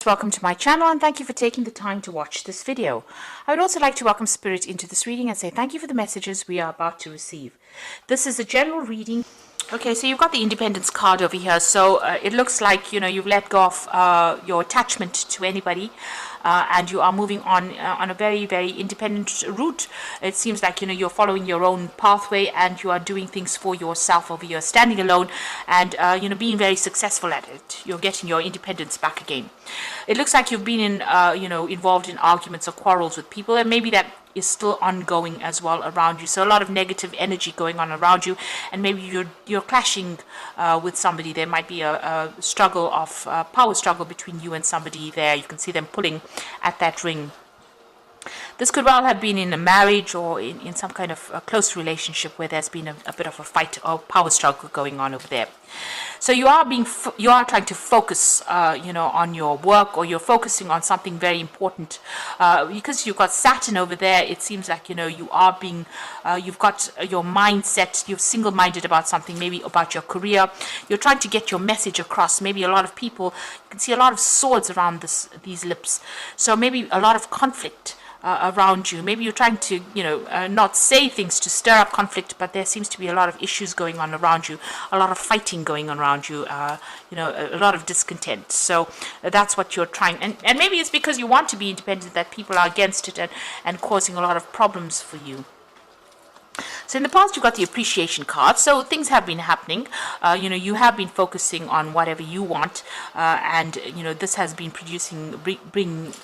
Welcome to my channel and thank you for taking the time to watch this video. I would also like to welcome Spirit into this reading and say thank you for the messages we are about to receive. This is a general reading. Okay, so you've got the Independence card over here. So it looks like, you've let go of your attachment to anybody and you are moving on a very, very independent route. It seems like, you're following your own pathway and you are doing things for yourself over here, standing alone and, being very successful at it. You're getting your independence back again. It looks like you've been involved in arguments or quarrels with people, and maybe that is still ongoing as well around you. So a lot of negative energy going on around you, and maybe you're clashing with somebody. There might be a struggle of power struggle between you and somebody there. You can see them pulling at that ring. This could well have been in a marriage or in some kind of a close relationship where there's been a bit of a fight or power struggle going on over there. So you are trying to focus, on your work, or you're focusing on something very important. Because you've got Saturn over there, it seems like, you are being, you've got your mindset, you're single-minded about something, maybe about your career. You're trying to get your message across. Maybe a lot of people, you can see a lot of swords around these lips. So maybe a lot of conflict around you. Maybe you're trying to, not say things to stir up conflict, but there seems to be a lot of issues going on around you, a lot of fighting going on around you, a lot of discontent. So that's what you're trying. And maybe it's because you want to be independent that people are against it and causing a lot of problems for you. So in the past, you got the appreciation card. So things have been happening. You have been focusing on whatever you want, and this has been bringing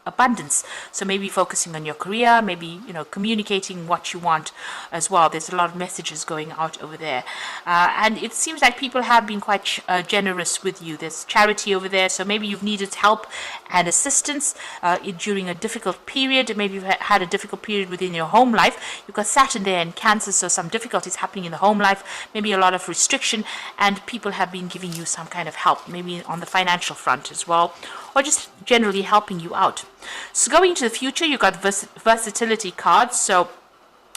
abundance. So maybe focusing on your career, maybe communicating what you want as well. There's a lot of messages going out over there, and it seems like people have been quite generous with you. There's charity over there, so maybe you've needed help and assistance during a difficult period. Maybe you've had a difficult period within your home life. You've got Saturn there in Cancer, so some difficulties happening in the home life, maybe a lot of restriction, and people have been giving you some kind of help, maybe on the financial front as well, or just generally helping you out. So going into the future, you've got versatility cards,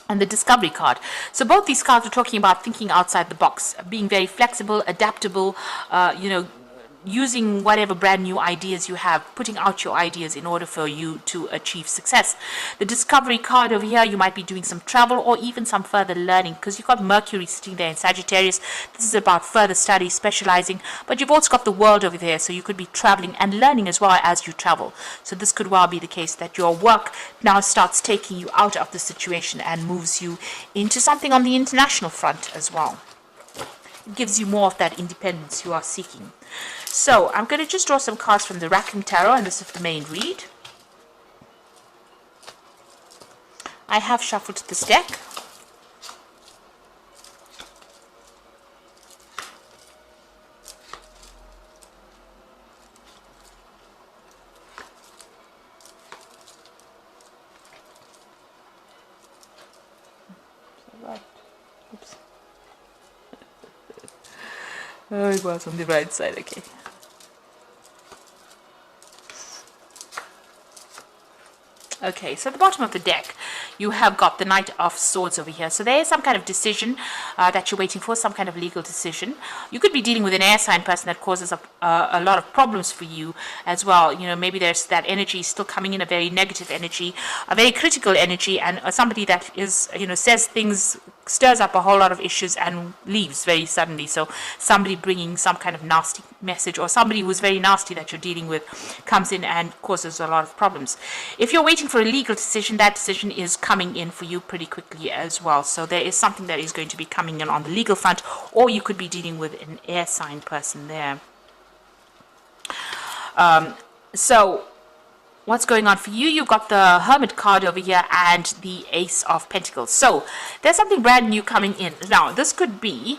and the discovery card. So both these cards are talking about thinking outside the box, being very flexible, adaptable, using whatever brand new ideas you have, putting out your ideas in order for you to achieve success. The discovery card over here, you might be doing some travel or even some further learning, because you've got Mercury sitting there in Sagittarius. This is about further study, specializing, but you've also got the world over there, so you could be traveling and learning as well as you travel. So this could well be the case that your work now starts taking you out of the situation and moves you into something on the international front as well. It gives you more of that independence you are seeking. So I'm going to just draw some cards from the Rackham Tarot, and this is the main read. I have shuffled this deck. Oops. Oh, it was on the right side, okay. Okay, so at the bottom of the deck, you have got the Knight of Swords over here. So there is some kind of decision that you're waiting for, some kind of legal decision. You could be dealing with an air sign person that causes a lot of problems for you as well. Maybe there's that energy still coming in, a very negative energy, a very critical energy, and somebody that is, says things, stirs up a whole lot of issues and leaves very suddenly. So somebody bringing some kind of nasty message, or somebody who's very nasty that you're dealing with comes in and causes a lot of problems. If you're waiting for a legal decision, that decision is coming in for you pretty quickly as well. So there is something that is going to be coming in on the legal front, or you could be dealing with an air sign person there. So what's going on for you? You've got the Hermit card over here and the Ace of Pentacles. So there's something brand new coming in. Now, this could be,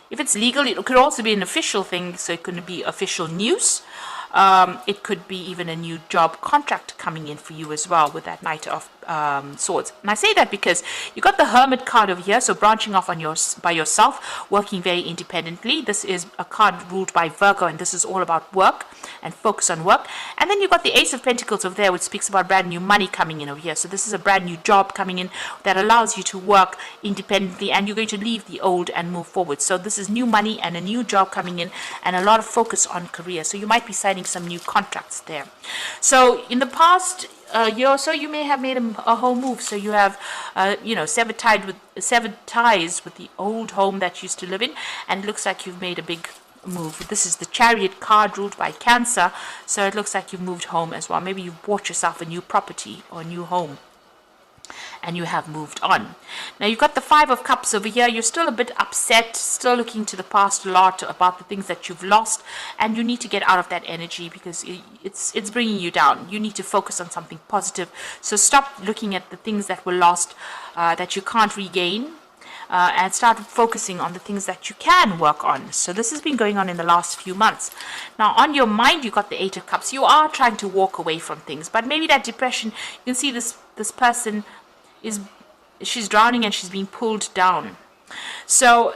if it's legal, it could also be an official thing. So it could be official news. It could be even a new job contract coming in for you as well with that Knight of Swords. And I say that because you got the Hermit card over here, so branching off on by yourself, working very independently. This is a card ruled by Virgo, and this is all about work and focus on work. And then you got the Ace of Pentacles over there, which speaks about brand new money coming in over here. So this is a brand new job coming in that allows you to work independently, and you're going to leave the old and move forward. So this is new money and a new job coming in, and a lot of focus on career. So you might be signing some new contracts there. So in the past year or so, you may have made a home move. So you have, severed ties with the old home that you used to live in, and it looks like you've made a big move. This is the Chariot card ruled by Cancer, so it looks like you've moved home as well. Maybe you've bought yourself a new property or a new home, and you have moved on. Now you've got the Five of Cups over here. You're still a bit upset, still looking to the past a lot about the things that you've lost, and you need to get out of that energy because it's bringing you down. You need to focus on something positive. So stop looking at the things that were lost, that you can't regain, and start focusing on the things that you can work on. So this has been going on in the last few months. Now on your mind, you got the Eight of Cups. You are trying to walk away from things, but maybe that depression, you can see this person she's drowning and she's being pulled down. So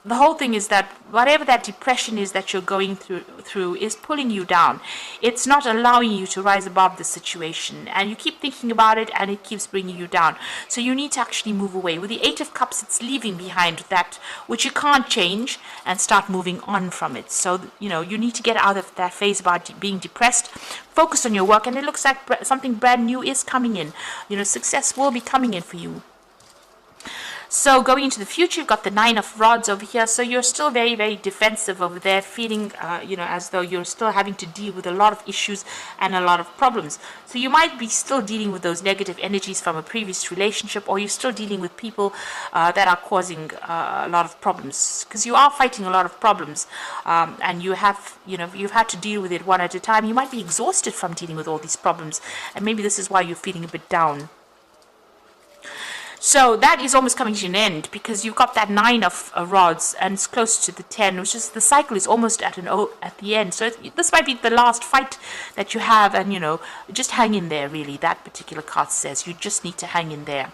the whole thing is that whatever that depression is that you're going through is pulling you down. It's not allowing you to rise above the situation, and you keep thinking about it and it keeps bringing you down. So you need to actually move away. With the Eight of Cups, it's leaving behind that which you can't change and start moving on from it. So you need to get out of that phase about being depressed, focus on your work, and it looks like something brand new is coming in. Success will be coming in for you. So going into the future, you've got the Nine of Rods over here. So you're still very, very defensive over there, feeling, as though you're still having to deal with a lot of issues and a lot of problems. So you might be still dealing with those negative energies from a previous relationship, or you're still dealing with people that are causing a lot of problems, because you are fighting a lot of problems, and you've had to deal with it one at a time. You might be exhausted from dealing with all these problems, and maybe this is why you're feeling a bit down. So that is almost coming to an end, because you've got that Nine of Rods and it's close to the 10, which is the cycle is almost at the end. So this might be the last fight that you have, and just hang in there. Really, that particular card says you just need to hang in there.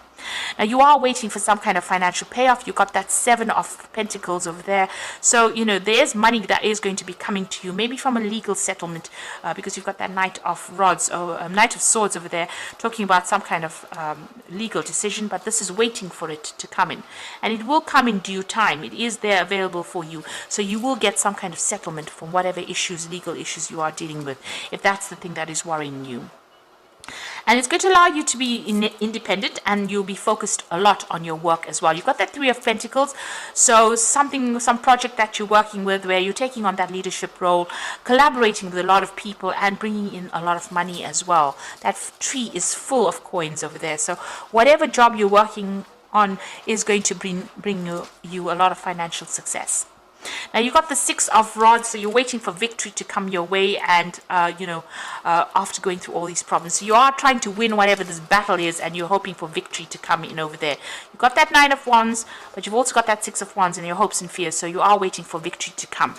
Now you are waiting for some kind of financial payoff. You've got that Seven of Pentacles over there. So there's money that is going to be coming to you, maybe from a legal settlement, because you've got that Knight of Rods or Knight of Swords over there, talking about some kind of legal decision. But this is waiting for it to come in, and it will come in due time. It is there available for you, so you will get some kind of settlement from whatever legal issues you are dealing with, if that's the thing that is worrying you. And it's going to allow you to be independent, and you'll be focused a lot on your work as well. You've got that Three of Pentacles, so some project that you're working with where you're taking on that leadership role, collaborating with a lot of people and bringing in a lot of money as well. That tree is full of coins over there. So whatever job you're working on is going to bring you a lot of financial success. Now you've got the Six of Rods, so you're waiting for victory to come your way, and after going through all these problems, so you are trying to win whatever this battle is, and you're hoping for victory to come in over there. You've got that Nine of Wands, but you've also got that Six of Wands in your hopes and fears, so you are waiting for victory to come.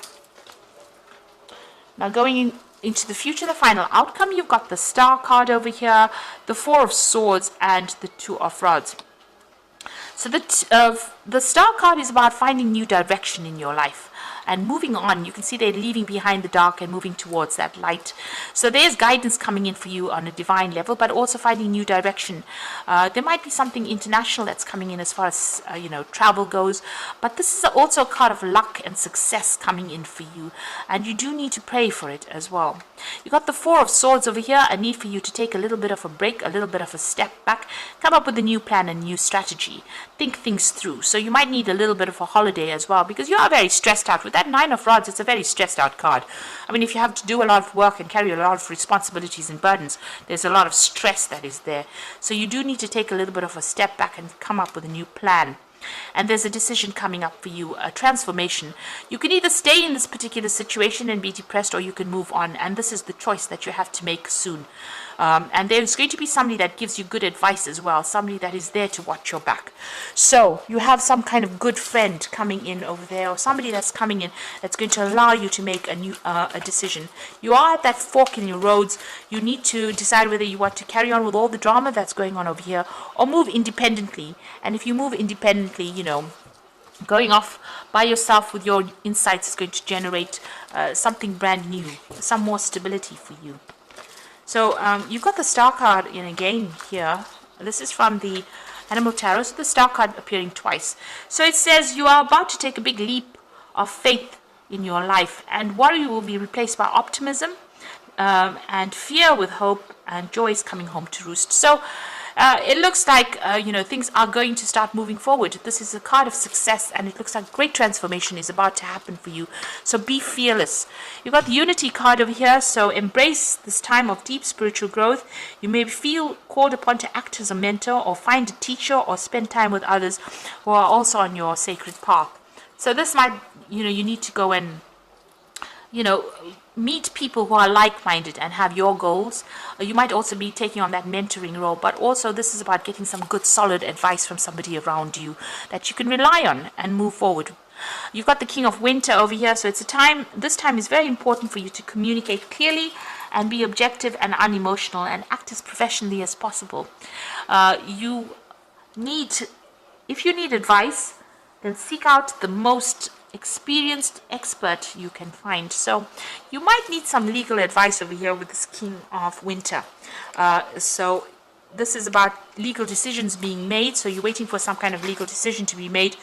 Now going into the future, the final outcome, you've got the Star card over here, the Four of Swords, and the Two of Rods. So the Star card is about finding new direction in your life and moving on. You can see they're leaving behind the dark and moving towards that light. So there's guidance coming in for you on a divine level, but also finding new direction. There might be something international that's coming in as far as travel goes, but this is also a card of luck and success coming in for you, and you do need to pray for it as well. You got the Four of Swords over here, a need for you to take a little bit of a break, a little bit of a step back, come up with a new plan, a new strategy, think things through. So you might need a little bit of a holiday as well, because you are very stressed out. With that Nine of Rods, it's a very stressed out card. I mean, if you have to do a lot of work and carry a lot of responsibilities and burdens, there's a lot of stress that is there. So you do need to take a little bit of a step back and come up with a new plan. And there's a decision coming up for you, a transformation. You can either stay in this particular situation and be depressed, or you can move on. And this is the choice that you have to make soon. And there's going to be somebody that gives you good advice as well, somebody that is there to watch your back. So you have some kind of good friend coming in over there, or somebody that's coming in that's going to allow you to make a decision. You are at that fork in your roads. You need to decide whether you want to carry on with all the drama that's going on over here, or move independently. And if you move independently, going off by yourself with your insights is going to generate something brand new, some more stability for you. So you've got the Star card in again here. This is from the Animal Tarot, so the Star card appearing twice. So it says you are about to take a big leap of faith in your life, and worry will be replaced by optimism, and fear with hope, and joy is coming home to roost. So it looks like things are going to start moving forward. This is a card of success, and it looks like great transformation is about to happen for you. So be fearless. You've got the Unity card over here, so embrace this time of deep spiritual growth. You may feel called upon to act as a mentor, or find a teacher, or spend time with others who are also on your sacred path. So this might, you need to go and meet people who are like-minded and have your goals. You might also be taking on that mentoring role, but also this is about getting some good solid advice from somebody around you that you can rely on and move forward. You've got the King of Winter over here, so it's this time is very important for you to communicate clearly and be objective and unemotional, and act as professionally as possible. If you need advice, then seek out the most experienced expert you can find. So you might need some legal advice over here with this King of Winter. So this is about legal decisions being made. So you're waiting for some kind of legal decision to be made,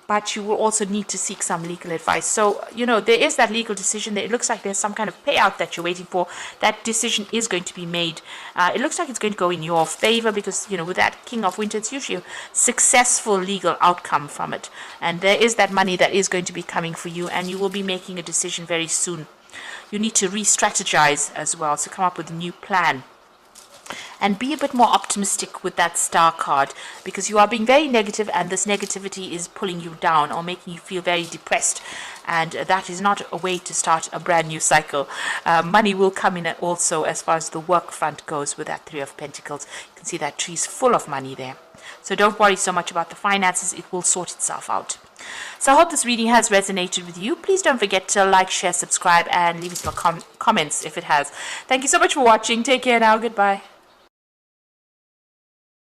but you will also need to seek some legal advice. So, there is that legal decision. It looks like there's some kind of payout that you're waiting for. That decision is going to be made. It looks like it's going to go in your favor because, with that King of Winter, it's usually a successful legal outcome from it. And there is that money that is going to be coming for you, and you will be making a decision very soon. You need to re-strategize as well, so come up with a new plan. And be a bit more optimistic with that Star card, because you are being very negative, and this negativity is pulling you down or making you feel very depressed, and that is not a way to start a brand new cycle. Money will come in also as far as the work front goes with that Three of Pentacles. You can see that tree's full of money there. So don't worry so much about the finances. It will sort itself out. So I hope this reading has resonated with you. Please don't forget to like, share, subscribe, and leave me some comments if it has. Thank you so much for watching. Take care now. Goodbye.